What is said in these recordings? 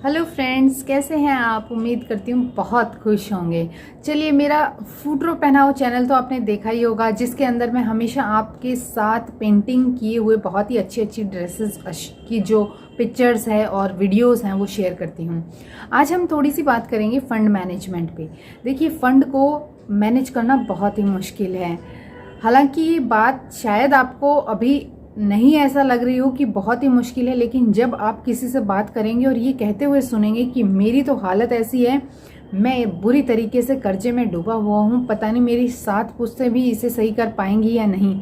Hello friends, कैसे हैं आप। उम्मीद करती हूँ बहुत खुश होंगे। चलिए, मेरा फूटरो पहनाओ चैनल तो आपने देखा ही होगा, जिसके अंदर मैं हमेशा आपके साथ पेंटिंग किए हुए बहुत ही अच्छी अच्छी ड्रेसेस की जो पिक्चर्स है और वीडियोस हैं वो शेयर करती हूँ। आज हम थोड़ी सी बात करेंगे फ़ंड मैनेजमेंट पे। देखिए, फ़ंड को मैनेज करना बहुत ही मुश्किल है। हालांकि ये बात शायद आपको अभी नहीं ऐसा लग रही हो कि बहुत ही मुश्किल है, लेकिन जब आप किसी से बात करेंगे और ये कहते हुए सुनेंगे कि मेरी तो हालत ऐसी है, मैं बुरी तरीके से कर्जे में डूबा हुआ हूँ, पता नहीं मेरी 7 पुश्तें भी इसे सही कर पाएंगी या नहीं,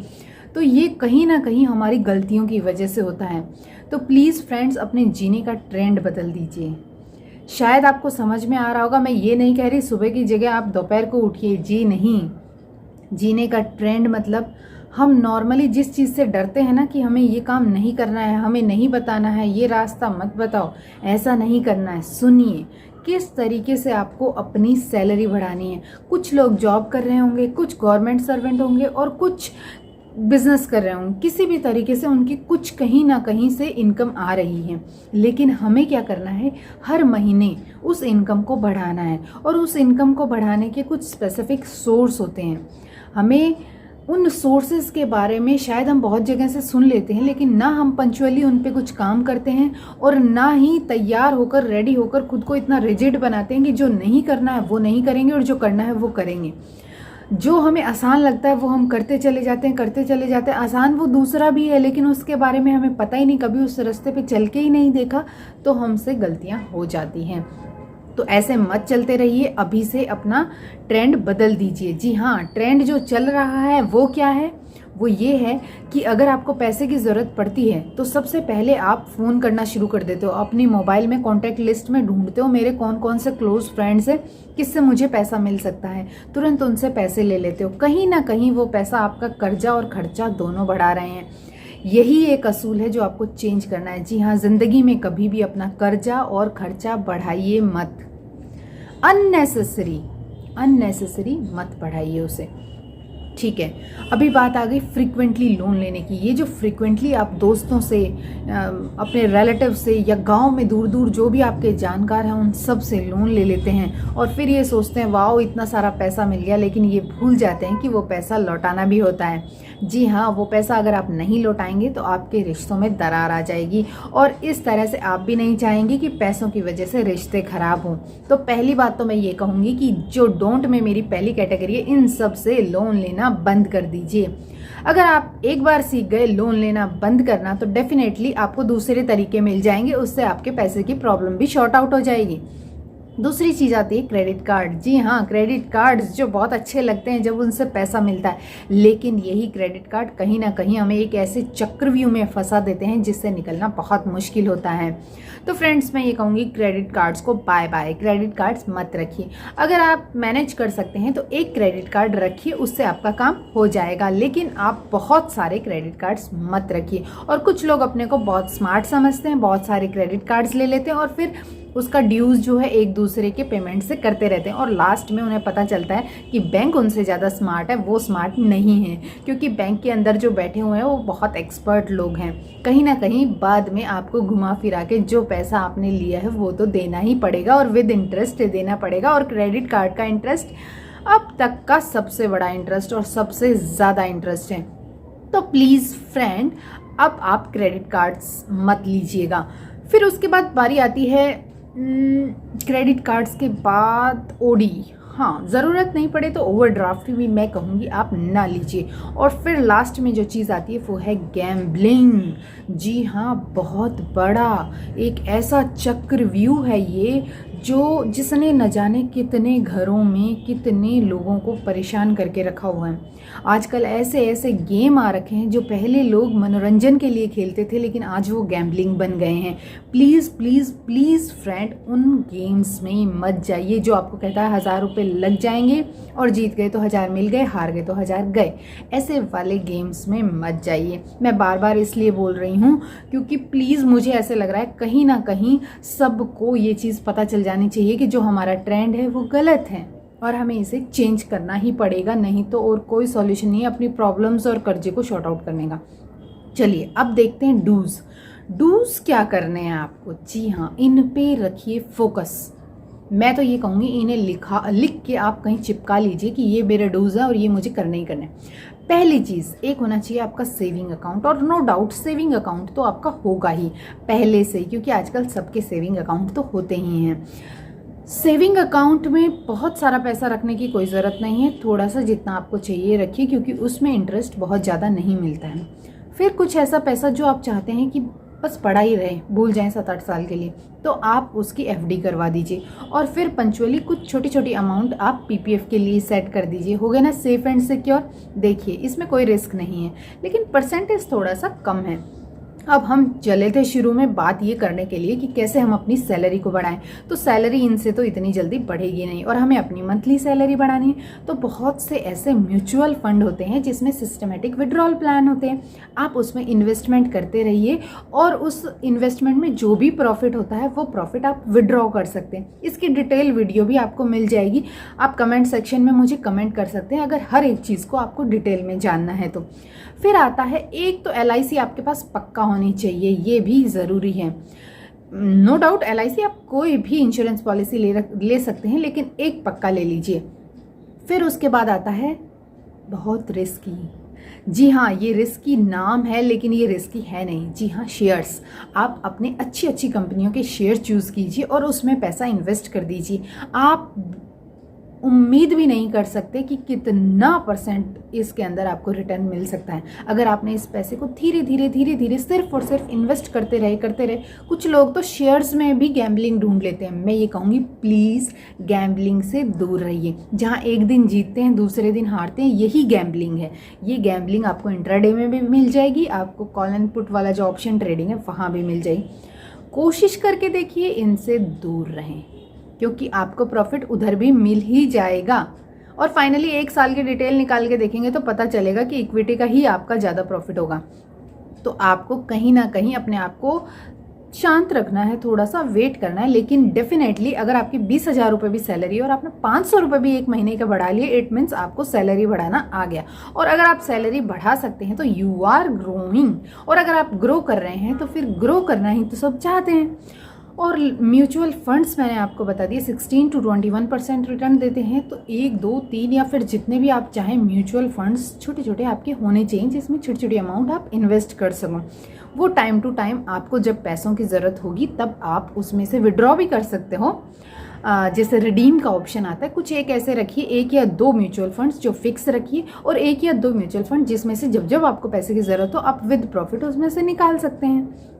तो ये कहीं ना कहीं हमारी गलतियों की वजह से होता है। तो प्लीज़ फ्रेंड्स, अपने जीने का ट्रेंड बदल दीजिए। शायद आपको समझ में आ रहा होगा, मैं ये नहीं कह रही सुबह की जगह आप दोपहर को उठिए, जी नहीं। जीने का ट्रेंड मतलब हम नॉर्मली जिस चीज़ से डरते हैं ना कि हमें ये काम नहीं करना है, हमें नहीं बताना है, ये रास्ता मत बताओ, ऐसा नहीं करना है। सुनिए किस तरीके से आपको अपनी सैलरी बढ़ानी है। कुछ लोग जॉब कर रहे होंगे, कुछ गवर्नमेंट सर्वेंट होंगे और कुछ बिजनेस कर रहे होंगे। किसी भी तरीके से उनकी कुछ कहीं ना कहीं से इनकम आ रही है, लेकिन हमें क्या करना है, हर महीने उस इनकम को बढ़ाना है। और उस इनकम को बढ़ाने के कुछ स्पेसिफिक सोर्स होते हैं। हमें उन सोर्सेज के बारे में शायद हम बहुत जगह से सुन लेते हैं, लेकिन ना हम पंचुअली उन पे कुछ काम करते हैं और ना ही तैयार होकर रेडी होकर खुद को इतना रिजिड बनाते हैं कि जो नहीं करना है वो नहीं करेंगे और जो करना है वो करेंगे। जो हमें आसान लगता है वो हम करते चले जाते हैं। आसान वो दूसरा भी है, लेकिन उसके बारे में हमें पता ही नहीं, कभी उस रास्ते पे चल के ही नहीं देखा, तो हमसे गलतियां हो जाती हैं। तो ऐसे मत चलते रहिए, अभी से अपना ट्रेंड बदल दीजिए। जी हाँ, ट्रेंड जो चल रहा है वो क्या है, वो ये है कि अगर आपको पैसे की ज़रूरत पड़ती है तो सबसे पहले आप फ़ोन करना शुरू कर देते हो। अपनी मोबाइल में कॉन्टैक्ट लिस्ट में ढूंढते हो मेरे कौन कौन से क्लोज फ्रेंड्स हैं, किससे मुझे पैसा मिल सकता है, तुरंत उनसे पैसे ले लेते हो। कहीं ना कहीं वो पैसा आपका कर्जा और खर्चा दोनों बढ़ा रहे हैं। यही एक असूल है जो आपको चेंज करना है। जी हाँ, जिंदगी में कभी भी अपना कर्जा और खर्चा बढ़ाइए मत। अननेसेसरी मत बढ़ाइए उसे, ठीक है। अभी बात आ गई फ्रीक्वेंटली लोन लेने की। ये जो फ्रीक्वेंटली आप दोस्तों से, अपने रिलेटिव से या गांव में दूर दूर जो भी आपके जानकार हैं उन सब से लोन ले लेते हैं और फिर ये सोचते हैं वाओ इतना सारा पैसा मिल गया, लेकिन ये भूल जाते हैं कि वो पैसा लौटाना भी होता है। जी हाँ, वो पैसा अगर आप नहीं लौटाएंगे तो आपके रिश्तों में दरार आ जाएगी और इस तरह से आप भी नहीं चाहेंगे कि पैसों की वजह से रिश्ते खराब हों। तो पहली बात तो मैं ये कहूँगी कि जो डोंट में मेरी पहली कैटेगरी है, इन सब से लोन लेना बंद कर दीजिए। अगर आप एक बार सीख गए लोन लेना बंद करना, तो डेफिनेटली आपको दूसरे तरीके मिल जाएंगे, उससे आपके पैसे की प्रॉब्लम भी शॉर्ट आउट हो जाएगी। दूसरी चीज आती है क्रेडिट कार्ड। जी हाँ, क्रेडिट कार्ड्स जो बहुत अच्छे लगते हैं जब उनसे पैसा मिलता है, लेकिन यही क्रेडिट कार्ड कहीं ना कहीं हमें एक ऐसे चक्रव्यूह में फंसा देते हैं जिससे निकलना बहुत मुश्किल होता है। तो फ्रेंड्स, मैं ये कहूँगी क्रेडिट कार्ड्स को बाय बाय, क्रेडिट कार्ड्स मत रखिए। अगर आप मैनेज कर सकते हैं तो एक क्रेडिट कार्ड रखिए, उससे आपका काम हो जाएगा, लेकिन आप बहुत सारे क्रेडिट कार्ड्स मत रखिए। और कुछ लोग अपने को बहुत स्मार्ट समझते हैं, बहुत सारे क्रेडिट कार्ड्स ले लेते हैं और फिर उसका ड्यूज जो है एक दूसरे के पेमेंट से करते रहते हैं और लास्ट में उन्हें पता चलता है कि बैंक उनसे ज़्यादा स्मार्ट है। वो स्मार्ट नहीं है, क्योंकि बैंक के अंदर जो बैठे हुए हैं वो बहुत एक्सपर्ट लोग हैं। कहीं ना कहीं बाद में आपको घुमा फिरा के जो पैसा आपने लिया है वो तो देना ही पड़ेगा और विद इंटरेस्ट देना पड़ेगा। और क्रेडिट कार्ड का इंटरेस्ट अब तक का सबसे बड़ा इंटरेस्ट और सबसे ज़्यादा इंटरेस्ट है। तो प्लीज़ फ्रेंड, अब आप क्रेडिट कार्ड्स मत लीजिएगा। फिर उसके बाद बारी आती है क्रेडिट कार्ड्स के बाद ओडी। हाँ, ज़रूरत नहीं पड़े तो ओवरड्राफ्ट भी मैं कहूँगी आप ना लीजिए। और फिर लास्ट में जो चीज़ आती है वो है गैम्बलिंग। जी हाँ, बहुत बड़ा एक ऐसा चक्रव्यूह है ये जिसने न जाने कितने घरों में कितने लोगों को परेशान करके रखा हुआ है। आजकल ऐसे ऐसे गेम आ रखे हैं जो पहले लोग मनोरंजन के लिए खेलते थे, लेकिन आज वो गैम्बलिंग बन गए हैं। प्लीज़ प्लीज़ प्लीज़ फ्रेंड, उन गेम्स में मत जाइए जो आपको कहता है 1000 रुपये लग जाएंगे और जीत गए तो 1000 मिल गए, हार गए तो 1000 गए। ऐसे वाले गेम्स में मत जाइए। मैं बार बार इसलिए बोल रही हूँ क्योंकि प्लीज़ मुझे ऐसे लग रहा है कहीं ना कहीं सबको ये चीज़ पता चल जानी चाहिए कि जो हमारा ट्रेंड है वो गलत है और हमें इसे चेंज करना ही पड़ेगा, नहीं तो और कोई सॉल्यूशन नहीं है अपनी प्रॉब्लम्स और कर्जे को शॉर्ट आउट करने का। चलिए अब देखते हैं डूज। डूज क्या करने हैं आपको? जी हाँ, इन पे रखिए फोकस। मैं तो ये कहूँगी इन्हें लिख के आप कहीं चिपका लीजिए कि ये मेरे डूज है और ये मुझे करने ही करने। पहली चीज़, एक होना चाहिए आपका सेविंग अकाउंट, और नो डाउट सेविंग अकाउंट तो आपका होगा ही पहले से, क्योंकि आजकल सबके सेविंग अकाउंट तो होते ही हैं। सेविंग अकाउंट में बहुत सारा पैसा रखने की कोई ज़रूरत नहीं है, थोड़ा सा जितना आपको चाहिए रखिए, क्योंकि उसमें इंटरेस्ट बहुत ज़्यादा नहीं मिलता है। फिर कुछ ऐसा पैसा जो आप चाहते हैं कि बस पड़ा ही रहे, भूल जाएं 7-8 साल के लिए, तो आप उसकी एफडी करवा दीजिए। और फिर पंचुअली कुछ छोटी छोटी अमाउंट आप पीपीएफ के लिए सेट कर दीजिए। हो गया ना सेफ एंड सिक्योर। देखिए इसमें कोई रिस्क नहीं है, लेकिन परसेंटेज थोड़ा सा कम है। अब हम चले थे शुरू में बात ये करने के लिए कि कैसे हम अपनी सैलरी को बढ़ाएं। तो सैलरी इनसे तो इतनी जल्दी बढ़ेगी नहीं, और हमें अपनी मंथली सैलरी बढ़ानी है। तो बहुत से ऐसे म्यूचुअल फंड होते हैं जिसमें सिस्टमेटिक विड्रॉल प्लान होते हैं। आप उसमें इन्वेस्टमेंट करते रहिए, और उस इन्वेस्टमेंट में जो भी प्रॉफिट होता है वो प्रॉफिट आप विड्रॉ कर सकते हैं। इसकी डिटेल वीडियो भी आपको मिल जाएगी, आप कमेंट सेक्शन में मुझे कमेंट कर सकते हैं अगर हर एक चीज़ को आपको डिटेल में जानना है तो। फिर आता है, एक तो LIC आपके पास पक्का होनी चाहिए, ये भी ज़रूरी है। नो डाउट LIC आप कोई भी इंश्योरेंस पॉलिसी ले सकते हैं, लेकिन एक पक्का ले लीजिए। फिर उसके बाद आता है बहुत रिस्की। जी हाँ, ये रिस्की नाम है लेकिन ये रिस्की है नहीं। जी हाँ, शेयर्स। आप अपने अच्छी अच्छी कंपनियों के शेयर चूज़ कीजिए और उसमें पैसा इन्वेस्ट कर दीजिए। आप उम्मीद भी नहीं कर सकते कि कितना परसेंट इसके अंदर आपको रिटर्न मिल सकता है अगर आपने इस पैसे को धीरे धीरे सिर्फ और सिर्फ इन्वेस्ट करते रहे। कुछ लोग तो शेयर्स में भी गैम्बलिंग ढूंढ लेते हैं। मैं ये कहूँगी प्लीज़ गैम्बलिंग से दूर रहिए। जहाँ एक दिन जीतते हैं दूसरे दिन हारते हैं, यही गैम्बलिंग है। ये गैम्बलिंग आपको इंट्राडे में भी मिल जाएगी, आपको कॉल एंड पुट वाला जो ऑप्शन ट्रेडिंग है वहाँ भी मिल जाएगी। कोशिश करके देखिए इनसे दूर रहें, क्योंकि आपको प्रॉफिट उधर भी मिल ही जाएगा। और फाइनली 1 साल की डिटेल निकाल के देखेंगे तो पता चलेगा कि इक्विटी का ही आपका ज़्यादा प्रॉफिट होगा। तो आपको कहीं ना कहीं अपने आप को शांत रखना है, थोड़ा सा वेट करना है। लेकिन डेफिनेटली अगर आपकी 20,000 रुपये भी सैलरी है और आपने 500 रुपये भी एक महीने का बढ़ा लिए, इट मीन्स आपको सैलरी बढ़ाना आ गया। और अगर आप सैलरी बढ़ा सकते हैं तो यू आर ग्रोइंग, और अगर आप ग्रो कर रहे हैं तो फिर ग्रो करना ही तो सब चाहते हैं। और म्यूचुअल फंड्स मैंने आपको बता दिए 16 to 21% रिटर्न देते हैं। तो 1, 2, 3 या फिर जितने भी आप चाहें म्यूचुअल फंड्स छोटे छोटे आपके होने चाहिए, जिसमें छोटी छोटी अमाउंट आप इन्वेस्ट कर सको। वो टाइम टू टाइम आपको जब पैसों की ज़रूरत होगी तब आप उसमें से विड्रॉ भी कर सकते हो। जैसे रिडीम का ऑप्शन आता है, कुछ एक ऐसे रखिए, 1 या 2 म्यूचुअल फंड्स जो फिक्स रखिए, और 1 या 2 म्यूचुअल फंड जिसमें से जब जब आपको पैसे की ज़रूरत हो आप विद प्रॉफिट उसमें से निकाल सकते हैं।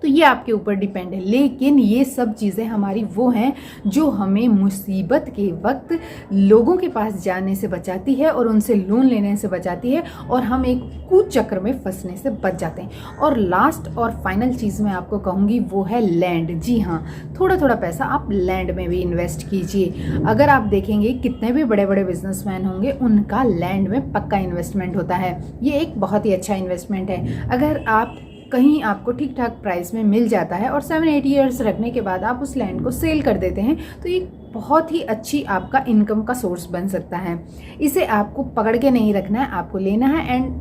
तो ये आपके ऊपर डिपेंड है। लेकिन ये सब चीज़ें हमारी वो हैं जो हमें मुसीबत के वक्त लोगों के पास जाने से बचाती है और उनसे लोन लेने से बचाती है, और हम एक कुचक्र में फंसने से बच जाते हैं। और लास्ट और फाइनल चीज़ मैं आपको कहूँगी वो है लैंड। जी हाँ, थोड़ा थोड़ा पैसा आप लैंड में भी इन्वेस्ट कीजिए। अगर आप देखेंगे कितने भी बड़े बड़े बिजनेसमैन होंगे उनका लैंड में पक्का इन्वेस्टमेंट होता है। ये एक बहुत ही अच्छा इन्वेस्टमेंट है। अगर आप कहीं आपको ठीक ठाक प्राइस में मिल जाता है और 7-8 ईयर्स रखने के बाद आप उस लैंड को सेल कर देते हैं, तो ये बहुत ही अच्छी आपका इनकम का सोर्स बन सकता है। इसे आपको पकड़ के नहीं रखना है, आपको लेना है एंड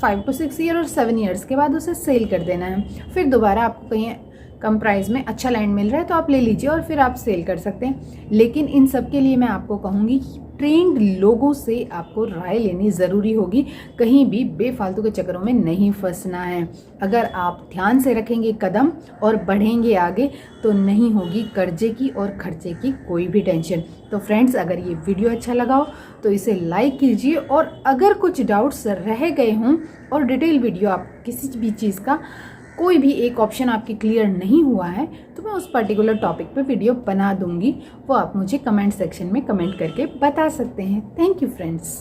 5 to 6 ईयर और 7 ईयर्स के बाद उसे सेल कर देना है। फिर दोबारा आपको कहीं कम प्राइस में अच्छा लैंड मिल रहा है तो आप ले लीजिए और फिर आप सेल कर सकते हैं। लेकिन इन सब के लिए मैं आपको कहूँगी ट्रेंड लोगों से आपको राय लेनी ज़रूरी होगी, कहीं भी बेफालतू के चक्करों में नहीं फंसना है। अगर आप ध्यान से रखेंगे कदम और बढ़ेंगे आगे तो नहीं होगी कर्जे की और खर्चे की कोई भी टेंशन। तो फ्रेंड्स, अगर ये वीडियो अच्छा लगा हो तो इसे लाइक कीजिए, और अगर कुछ डाउट्स रह गए हों और डिटेल वीडियो आप किसी भी चीज़ का कोई भी एक ऑप्शन आपकी क्लियर नहीं हुआ है तो मैं उस पर्टिकुलर टॉपिक पे वीडियो बना दूंगी। वो आप मुझे कमेंट सेक्शन में कमेंट करके बता सकते हैं। Thank you friends.